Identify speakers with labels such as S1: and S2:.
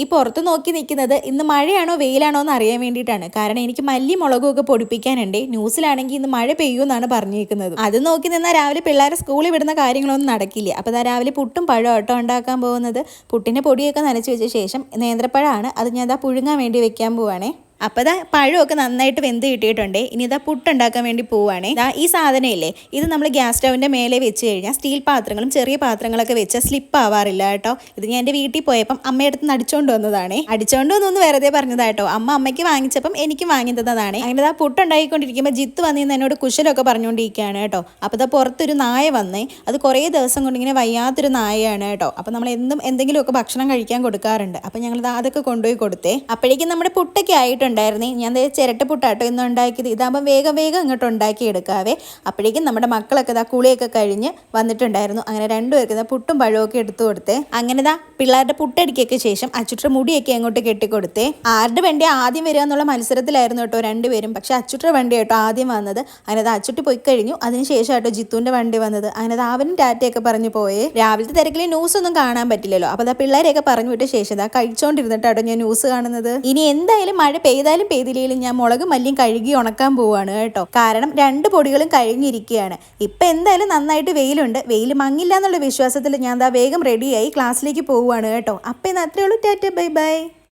S1: ഈ പുറത്ത് നോക്കി നിൽക്കുന്നത് ഇന്ന് മഴയാണോ വെയിലാണോ എന്ന് അറിയാൻ വേണ്ടിയിട്ടാണ്. കാരണം എനിക്ക് മല്ലി മുളകും ഒക്കെ പൊടിപ്പിക്കാനുണ്ട്. ന്യൂസിലാണെങ്കിൽ ഇന്ന് മഴ പെയ്യുമെന്നാണ് പറഞ്ഞിരിക്കുന്നത്. അത് നോക്കി നിന്നാൽ രാവിലെ പിള്ളേരെ സ്കൂളിൽ വിടുന്ന കാര്യങ്ങളൊന്നും നടക്കില്ല. അപ്പോൾ രാവിലെ പുട്ടും പഴം ഓട്ടോ ഉണ്ടാക്കാൻ പോകുന്നത്. പുട്ടിൻ്റെ പൊടിയൊക്കെ നനച്ച് വെച്ച ശേഷം നേന്ത്രപ്പഴമാണ്, അത് ഞാൻ പുഴുങ്ങാൻ വേണ്ടി വെക്കാൻ പോവാണേ. അപ്പോൾ പഴമൊക്കെ നന്നായിട്ട് വെന്ത് കിട്ടിയിട്ടുണ്ട്. ഇനി പുട്ടുണ്ടാക്കാൻ വേണ്ടി പോവുകയാണേ. ഈ സാധനം ഇല്ലേ, ഇത് നമ്മൾ ഗ്യാസ് സ്റ്റൗവിൻ്റെ മേലെ വെച്ച് കഴിഞ്ഞാൽ സ്റ്റീൽ പാത്രങ്ങളും ചെറിയ പാത്രങ്ങളൊക്കെ വെച്ചാൽ സ്ലിപ്പ് ആവാറില്ല കേട്ടോ. ഇത് ഞാൻ എൻ്റെ വീട്ടിൽ പോയപ്പം അമ്മയുടെ അടുത്ത് അടിച്ചോണ്ട് വന്നതാണേ. അടിച്ചോണ്ട് വന്നൊന്ന് വെറുതെ പറഞ്ഞതാട്ടോ. അമ്മയ്ക്ക് വാങ്ങിച്ചപ്പം എനിക്ക് വാങ്ങി തന്നതാണ്. അങ്ങനെ പുട്ടുണ്ടാക്കിക്കൊണ്ടിരിക്കുമ്പോൾ ജിത്ത് വന്നിന്ന് എന്നോട് കുശലൊക്കെ പറഞ്ഞുകൊണ്ടിരിക്കുകയാണ് കേട്ടോ. അപ്പോൾ പുറത്തൊരു നായ വന്നേ. അത് കുറേ ദിവസം കൊണ്ട് ഇങ്ങനെ വയ്യാത്തൊരു നായയാണ് കേട്ടോ. അപ്പോൾ നമ്മൾ എന്നും എന്തെങ്കിലുമൊക്കെ ഭക്ഷണം കഴിക്കാൻ കൊടുക്കാറുണ്ട്. അപ്പോൾ ഞങ്ങൾ അതൊക്കെ കൊണ്ടുപോയി കൊടുത്തേ. അപ്പോഴേക്കും നമ്മുടെ പുട്ടൊക്കെ ആയിട്ടുണ്ട്. ഞാൻ ചിരട്ടപ്പുട്ടാട്ടോ ഇന്ന് ഉണ്ടാക്കിയത്. ഇതാകുമ്പോൾ വേഗം ഇങ്ങോട്ട് ഉണ്ടാക്കി എടുക്കാവേ. അപ്പോഴേക്കും നമ്മുടെ മക്കളൊക്കെ കുളിയൊക്കെ കഴിഞ്ഞ് വന്നിട്ടുണ്ടായിരുന്നു. അങ്ങനെ രണ്ടുപേർക്ക് പുട്ടും പഴമൊക്കെ എടുത്തു കൊടുത്തേ. അങ്ങനെ പിള്ളേരുടെ പുട്ടടിക്കൊക്കെ ശേഷം അച്ചുട്ട മുടിയൊക്കെ അങ്ങോട്ട് കെട്ടിക്കൊടുത്തേ. ആരുടെ വണ്ടി ആദ്യം വരിക എന്നുള്ള മത്സരത്തിലായിരുന്നു കേട്ടോ രണ്ടുപേരും. പക്ഷെ അച്ചുട്ട വണ്ടി കേട്ടോ ആദ്യം വന്നത്. അങ്ങനെ അച്ചുട്ടി പോയി കഴിഞ്ഞു. അതിനുശേഷം കേട്ടോ ജിത്തുവിന്റെ വണ്ടി വന്നത്. അങ്ങനെ അവനും ടാറ്റയൊക്കെ പറഞ്ഞു പോയേ. രാവിലത്തെ തിരക്കിൽ ന്യൂസ് ഒന്നും കാണാൻ പറ്റില്ലല്ലോ. അപ്പോൾ പിള്ളേരെയൊക്കെ പറഞ്ഞു വിട്ട ശേഷം കഴിച്ചോണ്ടിരുന്നിട്ടാട്ടോ ഞാൻ ന്യൂസ് കാണുന്നത്. ഇനി എന്തായാലും മഴ പെയ്താലും പെയ്തില്ലെങ്കിലും ഞാൻ മുളകും മല്ലിയും കഴുകി ഉണക്കാൻ പോവാണ് കേട്ടോ. കാരണം 2 പൊടികളും കഴിഞ്ഞിരിക്കുകയാണ്. ഇപ്പം എന്തായാലും നന്നായിട്ട് വെയിലുണ്ട്. വെയിൽ മങ്ങില്ല എന്നുള്ള വിശ്വാസത്തിൽ ഞാൻ വേഗം റെഡിയായി ക്ലാസ്സിലേക്ക് പോവുകയാണ് കേട്ടോ. അപ്പം ഇന്ന് അത്രയേ ഉള്ളൂ. Tata bye bye.